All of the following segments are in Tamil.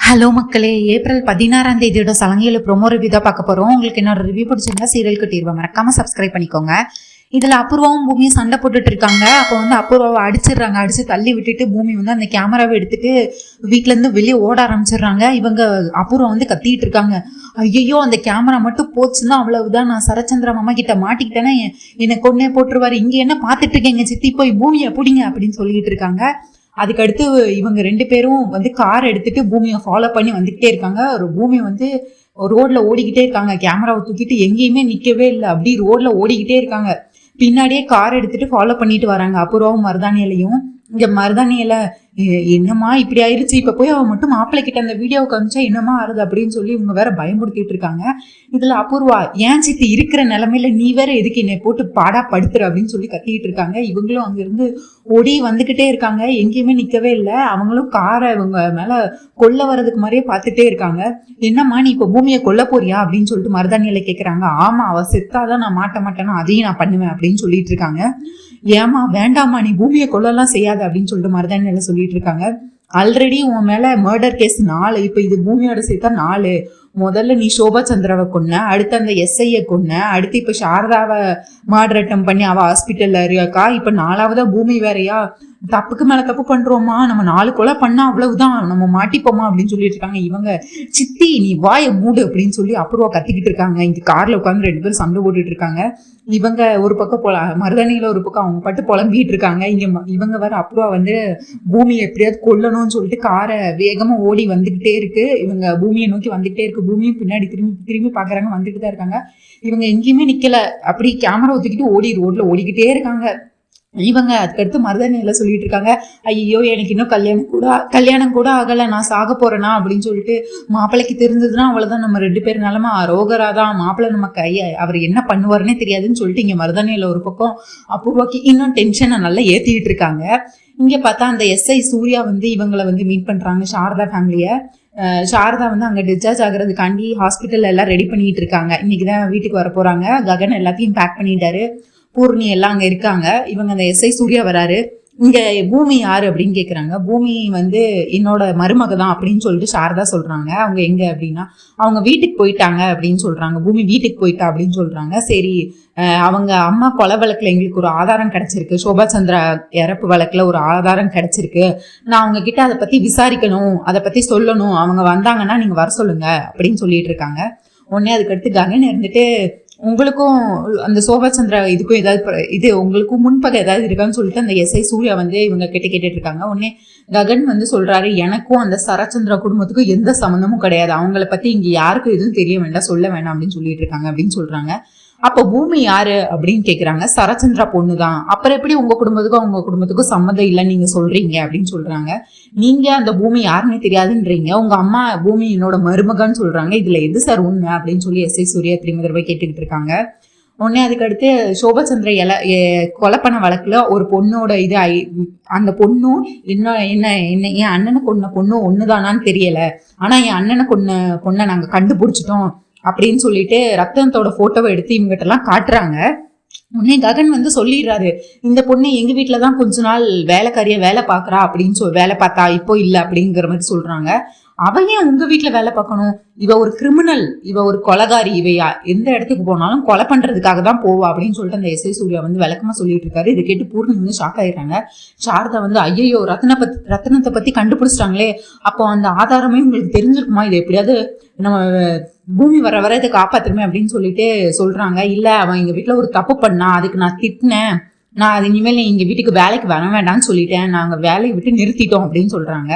ஹலோ மக்களே, ஏப்ரல் 16 சலங்கையில ப்ரோமோ ரிவ்யூ தான் பார்க்க போறோம். உங்களுக்கு என்னோட ரிவ்யூ பிடிச்சிருந்தா சீரியல் கட்டிடுவேன், மறக்காம சப்ஸ்கிரைப் பண்ணிக்கோங்க. இதுல அபூர்வாவும் பூமியும் சண்டை போட்டுட்டு இருக்காங்க. அப்போ அபூர்வாவை அடிச்சிடுறாங்க. அடிச்சு தள்ளி விட்டுட்டு பூமி அந்த கேமராவை எடுத்துட்டு வீட்டுல இருந்து வெளியே ஓட ஆரம்பிச்சிடுறாங்க. இவங்க அபூர்வா கத்திட்டு இருக்காங்க. ஐயோ, அந்த கேமரா மட்டும் போச்சுன்னா அவ்வளவுதான், நான் சரச்சந்திர மாமா கிட்ட மாட்டிக்கிட்டேன்னா என்னை கொன்னே போட்டுருவாரு. இங்க என்ன பாத்துட்டு இருக்கீங்க சித்தி, போய் பூமியை பிடிங்க அப்படின்னு சொல்லிட்டு இருக்காங்க. அதுக்கடுத்து இவங்க 2 பேரும் கார் எடுத்துட்டு பூமியை ஃபாலோ பண்ணி வந்துகிட்டே இருக்காங்க. ஒரு பூமி ரோட்ல ஓடிக்கிட்டே இருக்காங்க. கேமராவை தூக்கிட்டு எங்கேயுமே நிக்கவே இல்லை, அப்படி ரோட்ல ஓடிக்கிட்டே இருக்காங்க. பின்னாடியே கார் எடுத்துட்டு ஃபாலோ பண்ணிட்டு வராங்க அபூர்வாவும் மருதானியிலையும். இங்க மருதானியில என்னமா இப்படி ஆயிடுச்சு, இப்ப போய் அவ மட்டும் மாப்பிள்ளை கிட்ட அந்த வீடியோ காமிச்சா என்னமா ஆறுது அப்படின்னு சொல்லி இவங்க வேற பயமுறுத்திட்டு இருக்காங்க. இதுல அபூர்வா, ஏன் சித்தி இருக்கிற நிலைமையில நீ வேற எதுக்கு என்னை போட்டு பாடா படுத்துற அப்படின்னு சொல்லி கத்திட்டு இருக்காங்க. இவங்களும் அங்கிருந்து ஓடி வந்துகிட்டே இருக்காங்க, எங்கேயுமே நிக்கவே இல்லை. அவங்களும் காரை இவங்க மேல கொல்ல வர்றதுக்கு மாதிரியே பார்த்துட்டே இருக்காங்க. என்னம்மா நீ இப்ப பூமியை கொல்ல போறியா அப்படின்னு சொல்லிட்டு மருதானியில கேக்குறாங்க. ஆமா, அவ செத்தாதான் நான் மாட்ட மாட்டேன்னா அதையும் நான் பண்ணுவேன் அப்படின்னு சொல்லிட்டு இருக்காங்க. ஏமா வேண்டாமா, நீ பூமியை கொல்லலாம் செய்யாத அப்படின்னு சொல்லிட்டு மருதானியில சொல்லிட்டு இருக்காங்க. ஆல்ரெடி உன் மேல மர்டர் கேஸ் 4, இப்ப இது பூமியோட சேர்த்தா 4. முதல்ல நீ சோபா சந்திராவை கொன்ன, அடுத்து அந்த எஸ்ஐயை கொன்ன, அடுத்து இப்ப சாரதாவை மர்டர் அட்டம் பண்ணி அவ ஹாஸ்பிட்டல்ல இருக்காக்கா, இப்ப 4வதா பூமி வேறையா? தப்புக்கு மேல தப்பு பண்றோமா, நம்ம 4 கொலை பண்ணா அவ்வளவுதான், நம்ம மாட்டிப்போமா அப்படின்னு சொல்லிட்டு இருக்காங்க. இவங்க சித்தி நீ வாய மூடு அப்படின்னு சொல்லி அபூர்வா கத்திக்கிட்டு இருக்காங்க. இங்க கார்ல உட்காந்து 2 பேரும் சண்டை போட்டுட்டு இருக்காங்க. இவங்க ஒரு பக்கம் மருதானியில ஒரு பக்கம் அவங்க பட்டு புலம்பிட்டு இருக்காங்க. இவங்க வர அபூர்வா பூமியை எப்படியாவது கொல்லணும்னு சொல்லிட்டு காரை வேகமா ஓடி வந்துகிட்டே இருக்கு. இவங்க பூமியை நோக்கி வந்துகிட்டே இருக்கு. பூமியும் பின்னாடி திரும்பி திரும்பி பாக்குறாங்க, வந்துட்டு தான் இருக்காங்க. இவங்க எங்கேயுமே நிக்கல, அப்படி கேமரா ஊத்திக்கிட்டு ரோட்ல ஓடிக்கிட்டே இருக்காங்க. இவங்க அதுக்கடுத்து மருதானியில சொல்லிட்டு இருக்காங்க, ஐயோ எனக்கு இன்னும் கல்யாணம் கூட ஆகல, நான் சாக போறேனா அப்படின்னு சொல்லிட்டு, மாப்பிள்ளைக்கு தெரிஞ்சதுன்னா அவ்வளவுதான், நம்ம 2 பேர் நிலமா ரோகராதான், மாப்பிள்ளை நம்ம அவர் என்ன பண்ணுவாருன்னே தெரியாதுன்னு சொல்லிட்டு இங்க மருதானியில ஒரு பக்கம் அபூர்வாக்கு இன்னும் டென்ஷனை நல்லா ஏத்திட்டு இருக்காங்க. இங்க பார்த்தா அந்த எஸ்ஐ சூர்யா இவங்களை மீட் பண்றாங்க, சாரதா ஃபேமிலிய. சாரதா அங்க டிஸ்சார்ஜ் ஆகுறதுக்காண்டி ஹாஸ்பிட்டல் எல்லாம் ரெடி பண்ணிட்டு இருக்காங்க. இன்னைக்குதான் வீட்டுக்கு வர போறாங்க. ககன் எல்லாத்தையும் பேக் பண்ணிட்டாரு, பூர்ணி எல்லாம் அங்க இருக்காங்க. இவங்க அந்த எஸ்ஐ சூர்யா வராரு. இங்க பூமி யாரு அப்படின்னு கேக்குறாங்க. பூமி என்னோட மருமக தான் அப்படின்னு சொல்லிட்டு சாரதா சொல்றாங்க. அவங்க எங்க அப்படின்னா அவங்க வீட்டுக்கு போயிட்டாங்க அப்படின்னு சொல்றாங்க. பூமி வீட்டுக்கு போயிட்டா அப்படின்னு சொல்றாங்க. சரி, அவங்க அம்மா கொலை வழக்குல எங்களுக்கு ஒரு ஆதாரம் கிடைச்சிருக்கு, சோபா சந்திரா இறப்பு வழக்குல ஒரு ஆதாரம் கிடைச்சிருக்கு, நான் அவங்க கிட்ட அதை பத்தி விசாரிக்கணும், அதை பத்தி சொல்லணும், அவங்க வந்தாங்கன்னா நீங்க வர சொல்லுங்க அப்படின்னு சொல்லிட்டு இருக்காங்க. உடனே அதுக்கடுத்து ககன் இருந்துட்டு, உங்களுக்கும் அந்த சோபா சந்திரா இதுக்கும் ஏதாவது இது உங்களுக்கும் முன்பகை ஏதாவது இருக்கான்னு சொல்லிட்டு அந்த எஸ்ஐ சூர்யா இவங்க கேட்டுட்டு இருக்காங்க. உடனே ககன் சொல்றாரு, எனக்கும் அந்த சரச்சந்திரா குடும்பத்துக்கும் எந்த சம்மந்தமும் கிடையாது, அவங்கள பத்தி இங்க யாருக்கும் எதுவும் தெரிய வேண்டாம், சொல்ல வேண்டாம் அப்படின்னு சொல்லிட்டு இருக்காங்க அப்படின்னு சொல்றாங்க. அப்ப பூமி யாரு அப்படின்னு கேக்குறாங்க. சரச்சந்திரா பொண்ணுதான். அப்புறம் எப்படி உங்க குடும்பத்துக்கும் அவங்க குடும்பத்துக்கும் சம்மந்தம் இல்லைன்னு நீங்க சொல்றீங்க அப்படின்னு சொல்றாங்க. நீங்க அந்த பூமி யாருன்னு தெரியாதுன்றீங்க, உங்க அம்மா பூமி என்னோட மருமகன்னு சொல்றாங்க, இதுல எது சார் உண்மை அப்படின்னு சொல்லி எஸ்ஐ சூர்யா திரும்ப தடவை கேட்டுக்கிட்டு இருக்காங்க. உடனே அதுக்கடுத்து சோபச்சந்திர கொலை பண்ண வழக்குல ஒரு பொண்ணோட அந்த பொண்ணும் என்ன என்ன என்ன என் அண்ணனை கொன்ன பொண்ணும் ஒண்ணுதானான்னு தெரியல, ஆனா என் அண்ணனை பொண்ணை நாங்க கண்டுபிடிச்சிட்டோம் அப்படின்னு சொல்லிட்டு ரத்தனத்தோட போட்டோவை எடுத்து இவங்கிட்ட எல்லாம் காட்டுறாங்க. உடனே ககன் சொல்லிடுறாரு, இந்த பொண்ணு எங்க வீட்டுலதான் கொஞ்ச நாள் வேலைக்காரியா வேலை பாக்குறா அப்படின்னு வேலை பார்த்தா, இப்போ இல்ல அப்படிங்கிற மாதிரி சொல்றாங்க. அவ ஏன் உங்க வீட்டுல வேலை பார்க்கணும், இவ ஒரு கிரிமினல், இவ ஒரு கொலைகாரி, இவ எந்த இடத்துக்கு போனாலும் கொலை பண்றதுக்காக தான் போவா அப்படின்னு சொல்லிட்டு அந்த எஸ்ஐ சூர்யா விளக்கமா சொல்லிட்டு இருக்காரு. இதை கேட்டு பூர்ணி ஷாக் ஆயிடுறாங்க. சாரதா ஐயோ ரத்னத்தை பத்தி கண்டுபிடிச்சிட்டாங்களே, அப்போ அந்த ஆதாரமே உங்களுக்கு தெரிஞ்சிருக்குமா, இது எப்படியாவது நம்ம பூமி வர இதை காப்பாத்துருமே அப்படின்னு சொல்லிட்டு சொல்றாங்க. இல்ல, அவன் எங்க வீட்டுல ஒரு தப்பு பண்ணா, அதுக்கு நான் திட்டினேன், நான் அது இனிமேல் எங்க வீட்டுக்கு வேலைக்கு வர வேண்டாம்னு சொல்லிட்டேன், நாங்க வேலையை விட்டு நிறுத்திட்டோம் அப்படின்னு சொல்றாங்க.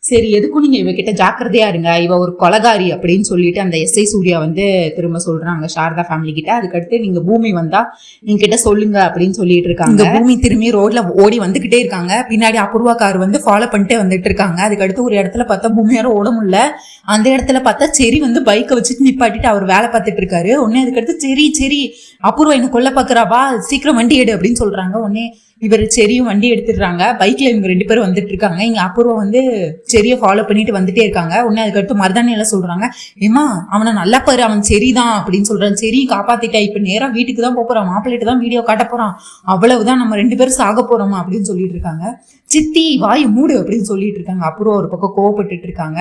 சரி, எதுக்கும் நீங்க இவகிட்ட ஜாக்கிரதையா இருங்க, இவ ஒரு கொலைகாரி அப்படின்னு சொல்லிட்டு அந்த எஸ்ஐ சூர்யா திரும்ப சொல்றாங்க சாரதா ஃபேமிலி கிட்ட. அதுக்கடுத்து நீங்க பூமி வந்தா நீங்க கிட்ட சொல்லுங்க அப்படின்னு சொல்லிட்டு இருக்காங்க. பூமி திரும்பி ரோட்ல ஓடி வந்துகிட்டே இருக்காங்க. பின்னாடி அபூர்வா கார் ஃபாலோ பண்ணிட்டே வந்துட்டு இருக்காங்க. அதுக்கடுத்து ஒரு இடத்துல பார்த்தா பூமியார ஓட முடியல, அந்த இடத்துல பார்த்தா சரி பைக்கை வச்சுட்டு நிப்பாட்டிட்டு அவர் வேலை பார்த்துட்டு இருக்காரு. உடனே அதுக்கடுத்து சரி அபூர்வா என்ன கொல்ல பாக்குறாவா, சீக்கிரம் வண்டி எடு அப்படின்னு சொல்றாங்க. உடனே இவர் செரியும் வண்டி எடுத்துடுறாங்க. பைக்ல இவங்க 2 பேரும் வந்துட்டு இருக்காங்க. இங்க அபூர்வா வந்து செரியை ஃபாலோ பண்ணிட்டு வந்துட்டே இருக்காங்க. உடனே அதுக்கடுத்து மருதாணி எல்லாம் சொல்றாங்க, ஏமா அவனை நல்லா பாரு, அவன் சரிதான் அப்படின்னு சொல்றான். சரி காப்பாத்திட்டா, இப்ப நேரா வீட்டுக்கு தான் போறான், மாப்பிள்ளைட்டு தான் வீடியோ காட்ட போறான், அவ்வளவுதான், நம்ம 2 பேரும் சாக போறோமா அப்படின்னு சொல்லிட்டு இருக்காங்க. சித்தி வாய் மூடு அப்படின்னு சொல்லிட்டு இருக்காங்க. அபூர்வா ஒரு பக்கம் கோவப்பட்டுட்டு இருக்காங்க.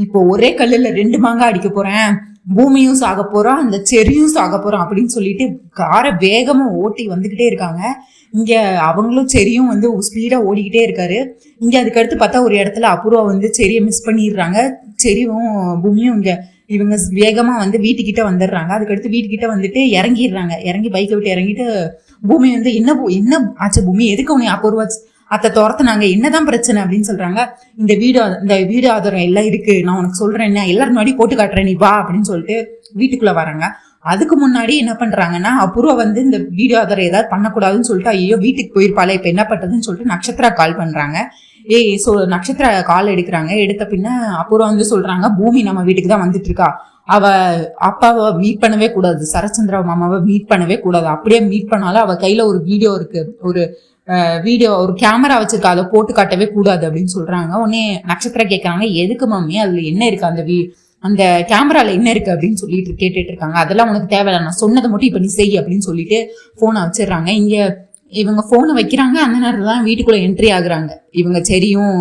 இப்போ ஒரே கல்லுல 2 மாங்காய் அடிக்க போறேன், பூமியும் சாக போறான், அந்த செரியும் சாக போறான் அப்படின்னு சொல்லிட்டு காரை வேகமா ஓட்டி வந்துகிட்டே இருக்காங்க. இங்க அவங்களும் செரியும் வந்து ஸ்பீடா ஓடிக்கிட்டே இருக்காரு. இங்க அதுக்கடுத்து பார்த்தா ஒரு இடத்துல அபூர்வா வந்து செரியை மிஸ் பண்ணிடுறாங்க. செரியும் பூமியும் இவங்க வேகமா வந்து வீட்டுக்கிட்ட வந்துடுறாங்க. அதுக்கடுத்து வீட்டுக்கிட்ட வந்துட்டு இறங்கிடுறாங்க. இறங்கி பைக்கை விட்டு இறங்கிட்டு பூமி வந்து என்ன ஆச்சு பூமி, எதுக்கு உன்னை அபூர்வா அத்தை துரத்துனாங்க, என்னதான் பிரச்சனை அப்படின்னு சொல்றாங்க. இந்த வீடு ஆதாரம் எல்லாம் இருக்கு, நான் உனக்கு சொல்றேன், என்ன எல்லாரும் முன்னாடி போட்டு காட்டுறேன், நீ வா அப்படின்னு சொல்லிட்டு வீட்டுக்குள்ள வராங்க. அதுக்கு முன்னாடி என்ன பண்றாங்கன்னா, அபூர்வா வந்து இந்த வீடியோ ஆதாரம் ஏதாவது பண்ணக்கூடாதுன்னு சொல்லிட்டு ஐயோ வீட்டுக்கு போயிருப்பாளே, இப்ப என்ன பண்றதுன்னு சொல்லிட்டு நட்சத்திரா கால் பண்றாங்க. நட்சத்திர கால் எடுக்கிறாங்க. எடுத்த பின்ன அபூர்வா வந்து சொல்றாங்க, பூமி நம்ம வீட்டுக்கு தான் வந்துட்டு இருக்கா, அவ அப்பாவை மீட் பண்ணவே கூடாது, சரச்சந்திரா மாமாவை மீட் பண்ணவே கூடாது, அப்படியே மீட் பண்ணாலும் அவ கையில ஒரு வீடியோ இருக்கு, ஒரு கேமரா வச்சிருக்கா, அதை போட்டு காட்டவே கூடாது அப்படின்னு சொல்றாங்க. உடனே நட்சத்திரம் கேட்கறாங்க, எதுக்கு மம்மி, அதுல என்ன இருக்கு, அந்த கேமரால என்ன இருக்கு அப்படின்னு சொல்லிட்டு கேட்டுட்டு இருக்காங்க. அதெல்லாம் உனக்கு தேவையில்ல, நான் சொன்னதை மட்டும் இப்ப நீ செய் அப்படின்னு சொல்லிட்டு போனை வச்சிடுறாங்க. இங்க இவங்க போனை வைக்கிறாங்க. அந்த நேரத்துல தான் வீட்டுக்குள்ள என்ட்ரி ஆகுறாங்க இவங்க செரியும்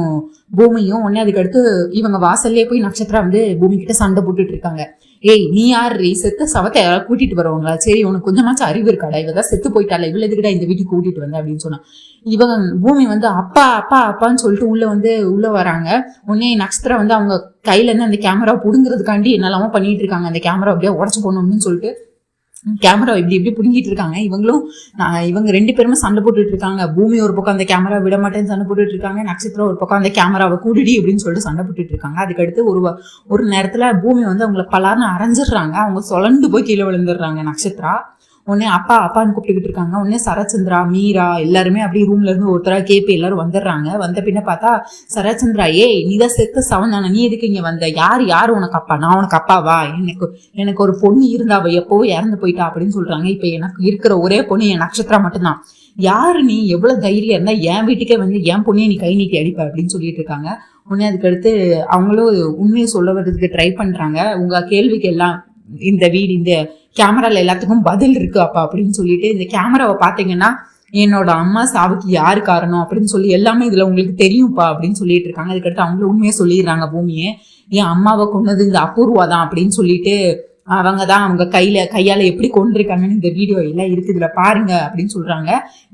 பூமியும். உடனே அதுக்கடுத்து இவங்க வாசல்லே போய் நட்சத்திரா வந்து பூமி கிட்ட சண்டை போட்டுட்டு இருக்காங்க. ஏய் நீ யாரு, செத்து சவத்தை யாராவது கூட்டிட்டு வரவங்களா, சரி உனக்கு கொஞ்சமாச்சும் அறிவு இருக்காடா, இவதான் செத்து போயிட்டால, இவ்வளவு எதுக்கிட்ட இந்த வீட்டுக்கு கூட்டிட்டு வந்த அப்படின்னு சொன்னா. இவங்க பூமி வந்து அப்பா அப்பா அப்பான்னு சொல்லிட்டு உள்ள வராங்க. உடனே நட்சத்திரம் வந்து அவங்க கையில இருந்து அந்த கேமரா புடுங்கிறதுக்காண்டி என்னெல்லாமோ பண்ணிட்டு இருக்காங்க. அந்த கேமரா அப்படியே உடச்சு போடணும் அப்படின்னு சொல்லிட்டு கேமரா இப்படி புடுங்கிட்டு இருக்காங்க. இவங்க 2 பேருமே சண்டை போட்டுட்டு இருக்காங்க. பூமி ஒரு பக்கம் அந்த கேமரா விட மாட்டேன்னு சண்டை போட்டுட்டு இருக்காங்க. நட்சத்திரம் ஒரு பக்கம் அந்த கேமராவை கூடிடி அப்படின்னு சொல்லிட்டு சண்டை போட்டுட்டு இருக்காங்க. அதுக்கடுத்து ஒரு நேரத்துல பூமி வந்து அவங்களை பலார்னு அரைஞ்சிடுறாங்க. அவங்க சொலண்டு போய் கீழே விழுந்துடுறாங்க நட்சத்திரா. உடனே அப்பா அப்பான்னு கூப்பிட்டுக்கிட்டு இருக்காங்க. உடனே சரச்சந்திரா மீரா எல்லாருமே அப்படியே ரூம்ல இருந்து ஒருத்தரா கேபி எல்லாரும் வந்துடுறாங்க. வந்த பின்ன பார்த்தா சரச்சந்திரா, ஏய் நீதான் செத்த சவன் தானே, நீ எதுக்கு இங்க வந்த, யாரு உனக்கு அப்பா, நான் உனக்கு அப்பாவா, எனக்கு ஒரு பொண்ணு இருந்தா அவ எப்பவோ இறந்து போயிட்டா அப்படின்னு சொல்றாங்க. இப்ப எனக்கு இருக்கிற ஒரே பொண்ணு என் நட்சத்திரா மட்டும்தான், யாரு நீ, எவ்வளவு தைரியம் இருந்தா என் வீட்டுக்கே வந்து என் பொண்ணையை நீ கை நீட்டி அடிப்ப அப்படின்னு சொல்லிட்டு இருக்காங்க. உடனே அதுக்கடுத்து அவங்களும் உண்மையை சொல்ல வர்றதுக்கு ட்ரை பண்றாங்க. உங்க கேள்விக்கு எல்லாம் இந்த கேமரால எல்லாத்துக்கும் பதில் இருக்கு அப்பா அப்படின்னு சொல்லிட்டு, இந்த கேமராவை பாத்தீங்கன்னா என்னோட அம்மா சாவுக்கு யாரு காரணம் அப்படின்னு சொல்லி எல்லாமே இதுல உங்களுக்கு தெரியும்ப்பா அப்படின்னு சொல்லிட்டு இருக்காங்க. அதுக்கடுத்து அவங்களும் உண்மையை சொல்லிடுறாங்க. பூமியை என் அம்மாவை கொண்டது இந்த அபூர்வா தான் அப்படின்னு சொல்லிட்டு, அவங்க கையால எப்படி கொண்டிருக்காங்கன்னு இந்த வீடியோ எல்லாம் இருக்கு, இதுல பாருங்க அப்படின்னு சொல்றாங்க.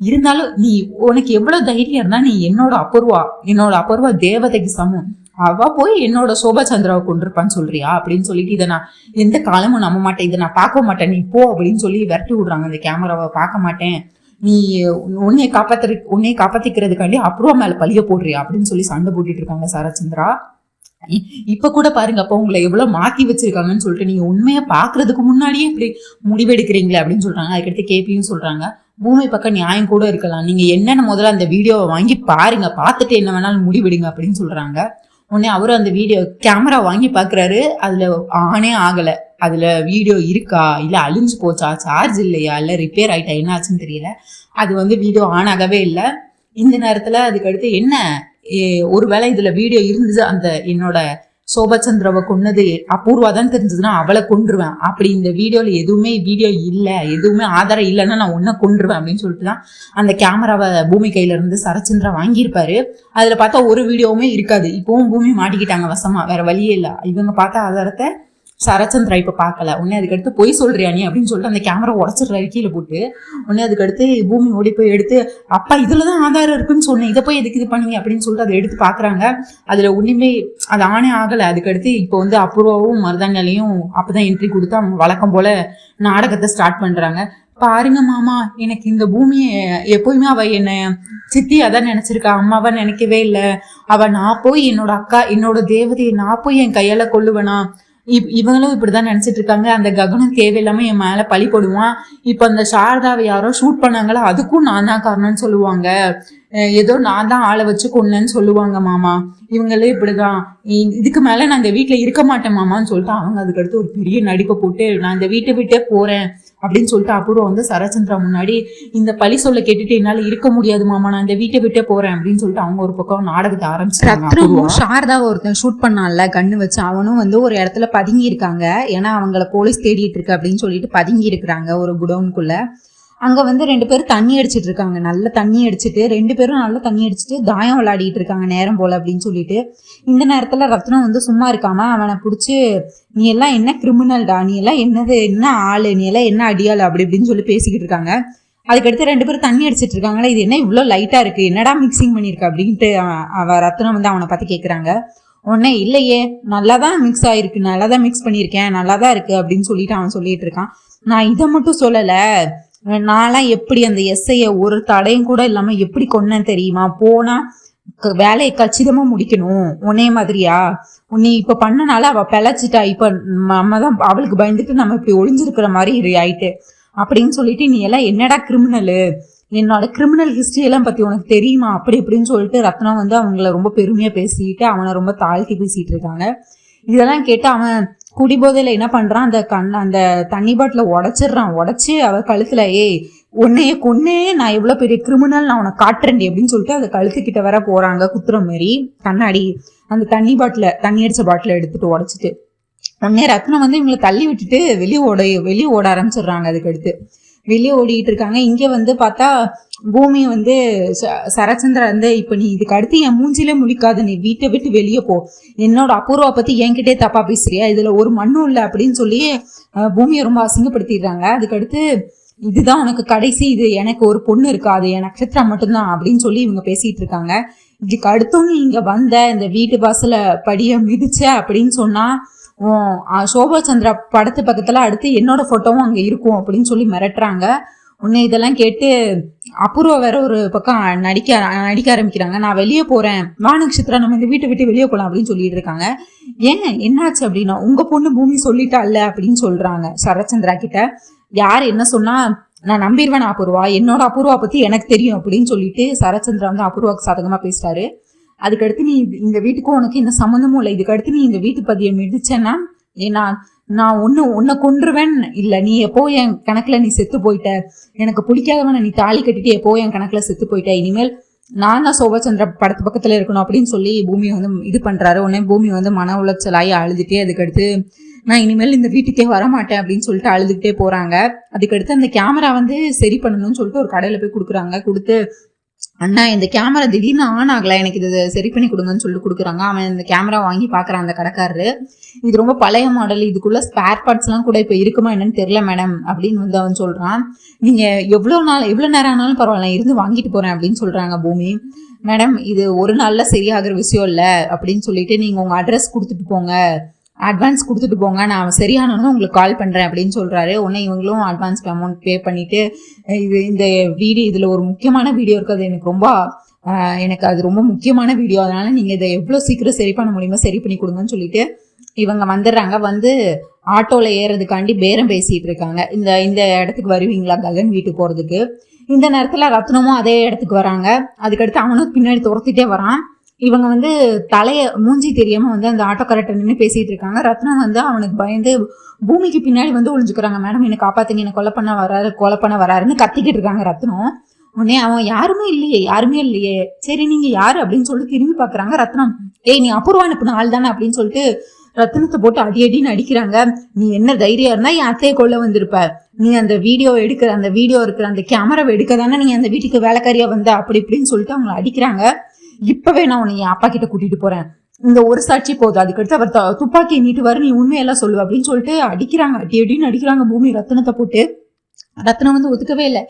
இருந்தாலும் நீ உனக்கு எவ்வளவு தைரியம் இருந்தா நீ என்னோட அபூர்வா தேவதைக்கு சமம், அவ போய் என்னோட சோபா சந்திராவை கொண்டிருப்பான்னு சொல்றியா அப்படின்னு சொல்லிட்டு, இதை நான் எந்த காலமும் நம்ப மாட்டேன், இதை நான் பார்க்க மாட்டேன், நீ போ அப்படின்னு சொல்லி விரட்டி விடுறாங்க. அந்த கேமராவை பார்க்க மாட்டேன், நீ உன்னைய காப்பாத்திக்கிறதுக்காண்டி அபூர்வா மேல பழிய போடுறியா அப்படின்னு சொல்லி சண்டை போட்டுட்டு இருக்காங்க சரச்சந்திரா. இப்ப கூட பாருங்க, அப்ப உங்களை எவ்வளவு மாத்தி வச்சிருக்காங்கன்னு சொல்லிட்டு நீங்க உண்மையா பாக்குறதுக்கு முன்னாடியே இப்படி முடிவெடுக்கிறீங்களே அப்படின்னு சொல்றாங்க. அதுக்கடுத்து கேபியும் சொல்றாங்க, பூமி பக்கம் நியாயம் கூட இருக்கலாம், நீங்க என்னென்ன முதல்ல அந்த வீடியோவை வாங்கி பாருங்க, பார்த்துட்டு என்ன வேணாலும் முடிவெடுங்க அப்படின்னு சொல்றாங்க. உடனே அவரும் அந்த வீடியோ கேமரா வாங்கி பாக்குறாரு. அதுல ஆனே ஆகல, அதுல வீடியோ இருக்கா இல்ல அழிஞ்சு போச்சா, சார்ஜ் இல்லையா இல்ல ரிப்பேர் ஆயிட்டா, என்ன ஆச்சுன்னு தெரியல. அது வந்து வீடியோ ஆன் ஆகவே இல்லை. இந்த நேரத்துல அதுக்கடுத்து என்ன, ஒருவேளை இதுல வீடியோ இருந்துச்சு, அந்த என்னோட சோபச்சந்திரவை கொன்னது அபூர்வா தான் தெரிஞ்சதுன்னா அவளை கொன்றுவேன், அப்படி இந்த வீடியோல எதுவுமே வீடியோ இல்லை, எதுவுமே ஆதாரம் இல்லைன்னா நான் ஒன்ன கொன்றுவேன் அப்படின்னு சொல்லிட்டு தான் அந்த கேமராவை பூமி கையில இருந்து சரச்சந்திரா வாங்கியிருப்பாரு. அதுல பார்த்தா ஒரு வீடியோவுமே இருக்காது. இப்பவும் பூமி மாட்டிக்கிட்டாங்க வசமா, வேற வழியே இல்லை. இவங்க பார்த்த ஆதாரத்தை சரச்சந்திரா இப்ப பாக்கல. உடனே அதுக்கடுத்து பொய் சொல்றியா நீ அப்படின்னு சொல்லிட்டு அந்த கேமரா உடச்சிடுறாரு கீழே போட்டு. உடனே அதுக்கடுத்து பூமி ஓடி போய் எடுத்து, அப்பா இதுலதான் ஆதாரம் இருக்குன்னு சொன்னேன், இதை போய் எதுக்கு இது பண்ணீங்க அப்படின்னு சொல்லிட்டு அதை எடுத்து பாக்குறாங்க. அதுல ஒண்ணுமே அது ஆனே ஆகல. அதுக்கடுத்து இப்போ வந்து அபூர்வாவும் மருதாங்கலையும் அப்பதான் என்ட்ரி கொடுத்து அவங்க வழக்கம் போல நாடகத்தை ஸ்டார்ட் பண்றாங்க. பாருங்க மாமா, எனக்கு இந்த பூமியை எப்போயுமே அவ என்ன சித்தி அதான் நினைச்சிருக்கா, அம்மாவா நினைக்கவே இல்லை. நான் போய் என்னோட அக்கா என்னோட தேவதையை நான் போய் என் கையால கொல்லுவேனா, இவங்களும் இப்படிதான் நினைச்சிட்டு இருக்காங்க. அந்த ககனம் தேவையில்லாம என் மேல பழி போடுவான். இப்ப அந்த சாரதாவை யாரோ ஷூட் பண்ணாங்களா, அதுக்கும் நான் தான் காரணம்னு சொல்லுவாங்க. ஏதோ நான் தான் ஆளை வச்சு கொன்னேன்னு சொல்லுவாங்க மாமா, இவங்களே இப்படிதான், இதுக்கு மேல நான் இந்த வீட்டுல இருக்க மாட்டேன் மாமான்னு சொல்லிட்டு அவங்க அதுக்கடுத்து ஒரு பெரிய நடிப்பை போட்டு நான் இந்த வீட்டை விட்டே போறேன் அப்படின்னு சொல்லிட்டு அபூர்வா வந்து சரச்சந்திரா முன்னாடி இந்த பழி சொல்ல கேட்டுட்டு என்னால இருக்க முடியாது மாமா, நான் இந்த வீட்டை விட்டே போறேன் அப்படின்னு சொல்லிட்டு அவங்க ஒரு பக்கம் நாடகத்தை ஆரம்பிச்சாங்க. சாரதா ஒருத்தன் ஷூட் பண்ணான்ல கண்ணு வச்சு, அவனும் வந்து ஒரு இடத்துல பதுங்கி இருக்காங்க. ஏன்னா அவங்கள போலீஸ் தேடிட்டு இருக்கு அப்படின்னு சொல்லிட்டு பதுங்கி இருக்கிறாங்க ஒரு குடவுனுக்குள்ள. அங்க வந்து 2 பேரும் தண்ணி அடிச்சிட்டு இருக்காங்க, நல்ல தண்ணி அடிச்சுட்டு 2 பேரும் நல்லா தண்ணி அடிச்சுட்டு தாயம் விளையாடிட்டு இருக்காங்க நேரம் போல அப்படின்னு சொல்லிட்டு. இந்த நேரத்துல ரத்னம் வந்து சும்மா இருக்காம அவனை பிடிச்சி, நீ எல்லாம் என்ன கிரிமினல்டா, நீ எல்லாம் என்னது, என்ன ஆளு, நீ எல்லாம் என்ன அடியாளு அப்படி இப்படின்னு சொல்லி பேசிக்கிட்டு இருக்காங்க. அதுக்கடுத்து 2 பேரும் தண்ணி அடிச்சிட்டு இருக்காங்களா, இது என்ன இவ்வளோ லைட்டா இருக்கு, என்னடா மிக்சிங் பண்ணிருக்க அப்படின்ட்டு ரத்னம் வந்து அவனை பார்த்து கேட்குறாங்க. உடனே இல்லையே நல்லாதான் மிக்ஸ் ஆயிருக்கு, நல்லாதான் மிக்ஸ் பண்ணியிருக்கேன், நல்லாதான் இருக்கு அப்படின்னு சொல்லிட்டு அவன் சொல்லிட்டு இருக்கான். நான் இதை மட்டும் சொல்லலை, நான்லாம் எப்படி அந்த எஸ்ஐய ஒரு தடையும் கூட இல்லாம எப்படி கொன்னேன் தெரியுமா, போனா வேலையை கச்சிதமா முடிக்கணும், உன்னே மாதிரியா நீ இப்ப பண்ணனால அவ பிழைச்சிட்டா, இப்ப நம்ம தான் அவளுக்கு பயந்துட்டு நம்ம இப்படி ஒளிஞ்சிருக்கிற மாதிரி ஆயிட்டு அப்படின்னு சொல்லிட்டு, நீ எல்லாம் என்னடா கிரிமினலு, என்னோட கிரிமினல் ஹிஸ்டரி எல்லாம் பத்தி உனக்கு தெரியுமா அப்படி இப்படின்னு சொல்லிட்டு ரத்னம் வந்து அவங்கள ரொம்ப பெருமையா பேசிட்டு அவனை ரொம்ப தாழ்த்தி பேசிட்டு இருக்காங்க. இதெல்லாம் கேட்டு அவன் குடிபோதையில என்ன பண்றான், அந்த தண்ணி பாட்டில உடைச்சு அவ கழுத்துல, உன்னைய கொன்னே நான் எவ்வளவு பெரிய கிரிமினல், நான் உனக்கு காட்டுறேன் அப்படின்னு சொல்லிட்டு அதை கழுத்துக்கிட்ட வர போறாங்க குத்துற மாதிரி. கண்ணாடி அந்த தண்ணி அடிச்ச பாட்டில எடுத்துட்டு உடைச்சிட்டு உடனே ரத்னம் வந்து இவங்களை தள்ளி விட்டுட்டு வெளியே ஓட ஆரம்பிச்சிடுறாங்க. அதுக்கடுத்து வெளியே ஓடிட்டு இருக்காங்க. இங்க வந்து பார்த்தா பூமி வந்து சரச்சந்திரா வந்து, இப்ப நீ இதுக்கு அடுத்து என் மூஞ்சிலே முழிக்காத, நீ வீட்டை விட்டு வெளியே போ, என்னோட அபூர்வா பத்தி என்கிட்டே தப்பா பேசுறியா, இதுல ஒரு மண்ணும் இல்லை அப்படின்னு சொல்லி பூமியை ரொம்ப அசிங்கப்படுத்திடுறாங்க. அதுக்கடுத்து இதுதான் உனக்கு கடைசி, இது எனக்கு ஒரு பொண்ணு இருக்கா, அது என் நட்சத்திரா மட்டும்தான் அப்படின்னு சொல்லி இவங்க பேசிட்டு இருக்காங்க. இதுக்கு அடுத்தும் நீ இங்க வந்த இந்த வீட்டு வாசல படிய மிதிச்ச அப்படின்னு சொன்னா சோபா சந்திரா படத்து பக்கத்துல அடுத்து என்னோட போட்டோவும் அங்க இருக்கும் அப்படின்னு சொல்லி மிரட்டுறாங்க. உன்னை இதெல்லாம் கேட்டு அபூர்வா வேற ஒரு பக்கம் நடிக்க ஆரம்பிக்கிறாங்க. நான் வெளியே போறேன், வா நட்சத்திரா நம்ம இந்த வீட்டை விட்டு வெளியே போகலாம் அப்படின்னு சொல்லிட்டு இருக்காங்க. ஏன் என்னாச்சு அப்படின்னா, உங்க பொண்ணு பூமி சொல்லிட்டா இல்ல அப்படின்னு சொல்றாங்க சரச்சந்திரா கிட்ட. யார் என்ன சொன்னா நான் நம்பிடுவேன் அபூர்வா, என்னோட அபூர்வா பத்தி எனக்கு தெரியும் அப்படின்னு சொல்லிட்டு சரச்சந்திரா வந்து அபூர்வாக்கு சாதகமா பேசுறாரு. அதுக்கடுத்து நீ இந்த வீட்டுக்கும் உனக்கு இந்த சம்மந்தமும் இல்லை, இதுக்கடுத்து நீ இந்த வீட்டு பதியை மிதிச்சேன்னா நான் உன்னை கொன்றுவேன், இல்ல நீ எப்போ என் கணக்குல நீ செத்து போயிட்ட, எனக்கு பிடிக்காதவன நீ தாலி கட்டிட்டு எப்போ என் கணக்குல செத்து போயிட்ட, இனிமேல் நான் தான் சோபச்சந்திர படத்து பக்கத்துல இருக்கணும் அப்படின்னு சொல்லி பூமி வந்து இது பண்றாரு. உடனே பூமி வந்து மன உளைச்சலாகி அழுதுட்டே அதுக்கடுத்து நான் இனிமேல் இந்த வீட்டுக்கே வரமாட்டேன் அப்படின்னு சொல்லிட்டு அழுதுகிட்டே போறாங்க. அதுக்கடுத்து அந்த கேமரா வந்து சரி பண்ணணும்னு சொல்லிட்டு ஒரு கடையில போய் கொடுக்குறாங்க. கொடுத்து அண்ணா இந்த கேமரா திடீர்னு ஆன் ஆகல, எனக்கு இது சரி பண்ணி கொடுங்கன்னு சொல்லிட்டு கொடுக்குறாங்க. அவன் இந்த கேமரா வாங்கி பாக்குறான் அந்த கடைக்காரரு. இது ரொம்ப பழைய மாடல், இதுக்குள்ள ஸ்பேர் பார்ட்ஸ் எல்லாம் கூட இப்ப இருக்குமா என்னன்னு தெரியல மேடம் அப்படின்னு வந்து அவன் சொல்றான். நீங்க எவ்வளவு நேரம் ஆனாலும் பரவாயில்ல இருந்து வாங்கிட்டு போறேன் அப்படின்னு சொல்றாங்க பூமி. மேடம் இது ஒரு நாள்ல சரியாகிற விஷயம் இல்ல அப்படின்னு சொல்லிட்டு நீங்க உங்க அட்ரஸ் கொடுத்துட்டு போங்க, அட்வான்ஸ் கொடுத்துட்டு போங்க, நான் சரியானதும் உங்களுக்கு கால் பண்ணுறேன் அப்படின்னு சொல்கிறாரு. உடனே இவங்களும் அட்வான்ஸ் அமௌண்ட் பே பண்ணிவிட்டு இந்த வீடியோ இதில் ஒரு முக்கியமான வீடியோ இருக்குது, எனக்கு அது ரொம்ப முக்கியமான வீடியோ, அதனால் நீங்கள் இதை எவ்வளோ சீக்கிரம் சரி பண்ண முடியுமோ சரி பண்ணி கொடுங்கன்னு சொல்லிட்டு இவங்க வந்துடுறாங்க. வந்து ஆட்டோவில் ஏறதுக்காண்டி பேரம் பேசிகிட்டு இருக்காங்க. இந்த இடத்துக்கு வருவீங்களா ககன் வீட்டுக்கு போகிறதுக்கு. இந்த நேரத்தில் ரத்னமும் அதே இடத்துக்கு வராங்க. அதுக்கடுத்து அவனும் பின்னாடி துரத்திட்டே வரான். இவங்க வந்து மூஞ்சி தெரியாம வந்து அந்த ஆட்டோக்காரர்கிட்ட நின்று பேசிட்டு இருக்காங்க. ரத்னம் வந்து அவனுக்கு பயந்து பூமிக்கு பின்னாடி வந்து ஒளிஞ்சுக்கிறாங்க. மேடம் என்னை காப்பாத்துங்க, என்னை கொலை பண்ண வராருன்னு கத்திக்கிட்டு இருக்காங்க ரத்னம். உடனே அவன் யாருமே இல்லையே, சரி நீங்க யாரு அப்படின்னு சொல்லிட்டு திரும்பி பாக்குறாங்க. ரத்னம் நீ அபூர்வா அனுப்புன ஆள் தானே அப்படின்னு சொல்லிட்டு ரத்னத்தை போட்டு அடின்னு அடிக்கிறாங்க. நீ என்ன தைரியம் இருந்தா என் அத்தையை கொல்ல வந்திருப்ப, நீ அந்த வீடியோ இருக்கிற அந்த கேமராவை எடுக்க தானே நீ அந்த வீட்டுக்கு வேலைக்காரியா வந்த, அப்படி இப்படின்னு சொல்லிட்டு அவங்களை அடிக்கிறாங்க. இப்பவே நான் உன்னை என் அப்பா கிட்ட கூட்டிட்டு போறேன், இந்த ஒரு சாட்சி போதும், அதுக்கடுத்து அவர் துப்பாக்கியை நீட்டு வர நீ உண்மையெல்லாம் சொல்லுவ அப்படின்னு சொல்லிட்டு அடிக்கிறாங்க. அடின்னு அடிக்கிறாங்க பூமி ரத்னத்தை போட்டு. ரத்னம் வந்து ஒத்துக்கவே இல்லை.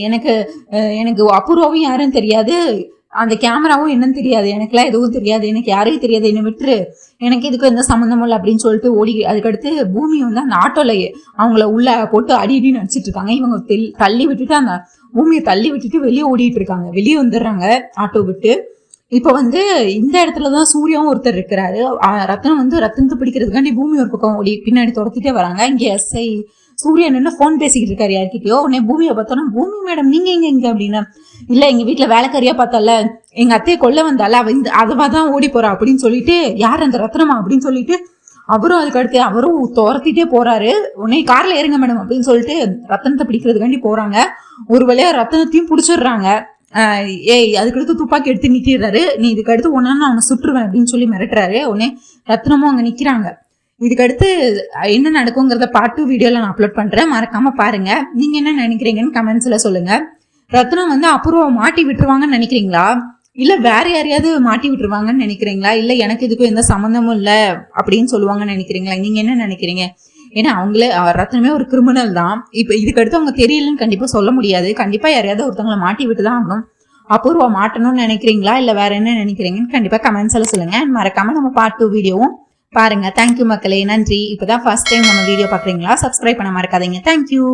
எனக்கு அபூர்வாவும் யாரும் தெரியாது, அந்த கேமராவும் என்னன்னு தெரியாது, எனக்குலாம் எதுவும் தெரியாது, எனக்கு யாரையும் தெரியாது, என்னை விட்டுரு, எனக்கு இதுக்கு எந்த சம்மந்தமும் இல்லை அப்படின்னு சொல்லிட்டு ஓடி. அதுக்கடுத்து பூமி வந்து அந்த ஆட்டோலையே அவங்கள உள்ள போட்டு அடின்னு அடிச்சிட்டு இருக்காங்க. இவங்க தள்ளி விட்டுட்டு அந்த பூமியை தள்ளி விட்டுட்டு வெளியே ஓடிட்டு இருக்காங்க. வெளியே வந்துடுறாங்க ஆட்டோ விட்டு. இப்போ வந்து இந்த இடத்துலதான் சூர்யாவும் ஒருத்தர் இருக்கிறாரு. ரத்னம் வந்து ரத்தனத்தை பிடிக்கிறதுக்காண்டி பூமி ஒரு பக்கம் ஓடி பின்னாடி துரத்திட்டே வராங்க. இங்க எஸ்ஐ சூர்யா நின்று போன் பேசிக்கிட்டு இருக்காரு யார்கிட்டயோ. உடனே பூமியை பார்த்தோன்னா, பூமி மேடம் நீங்க எங்க அப்படின்னு. இல்ல எங்க வீட்டுல வேலைக்காரியா பார்த்தால எங்க அத்தையை கொல்ல வந்தால அவ இந்த அதுவாதான் ஓடி போறா அப்படின்னு சொல்லிட்டு, யார் அந்த ரத்னமா அப்படின்னு சொல்லிட்டு அவரும் அதுக்கு அடுத்து அவரும் துரத்திட்டே போறாரு. உடனே கார்ல ஏறுங்க மேடம் அப்படின்னு சொல்லிட்டு ரத்தனத்தை பிடிக்கிறதுக்காண்டி போறாங்க. ஒரு வழியா ரத்தனத்தையும் பிடிச்சிடுறாங்க. ஏய் அதுக்கடுத்து துப்பாக்கி எடுத்து நிக்கிறாரு. நீ இதுக்கு அடுத்து ஒன்னா அவனை சுட்டுருவேன் அப்படின்னு சொல்லி மிரட்டுறாரு. உடனே ரத்னமும் அங்க நிக்கிறாங்க. இதுக்கடுத்து என்ன நடக்குங்கிறத பார்ட் 2 வீடியோல நான் அப்லோட் பண்றேன், மறக்காம பாருங்க. நீங்க என்ன நினைக்கிறீங்கன்னு கமெண்ட்ஸ்ல சொல்லுங்க. ரத்னம் வந்து அபூர்வா மாட்டி விட்டுருவாங்கன்னு நினைக்கிறீங்களா, இல்ல வேற யாரையாவது மாட்டி விட்டுருவாங்கன்னு நினைக்கிறீங்களா, இல்ல எனக்கு இதுக்கும் எந்த சம்மந்தமும் இல்ல அப்படின்னு சொல்லுவாங்கன்னு நினைக்கிறீங்களா? நீங்க என்ன நினைக்கிறீங்க? ஏன்னா அவங்களே ரத்னமே ஒரு கிரிமினல் தான். இப்ப இதுக்கடுத்து அவங்க தெரியலன்னு கண்டிப்பா சொல்ல முடியாது. கண்டிப்பா யாரையாவது ஒருத்தவங்களை மாட்டி விட்டுதான் ஆகணும். அபூர்வா மாட்டணும்னு நினைக்கிறீங்களா, இல்ல வேற என்ன நினைக்கிறீங்கன்னு கண்டிப்பா கமெண்ட்ஸ்ல சொல்லுங்க. மறக்காம நம்ம பார்ட் 2 வீடியோவும் பாருங்க. தேங்க்யூ மக்களே, நன்றி. இப்பதான் ஃபர்ஸ்ட் டைம் நம்ம வீடியோ பாக்குறீங்களா, சப்ஸ்கிரைப் பண்ண மறக்காதீங்க. தேங்க்யூ.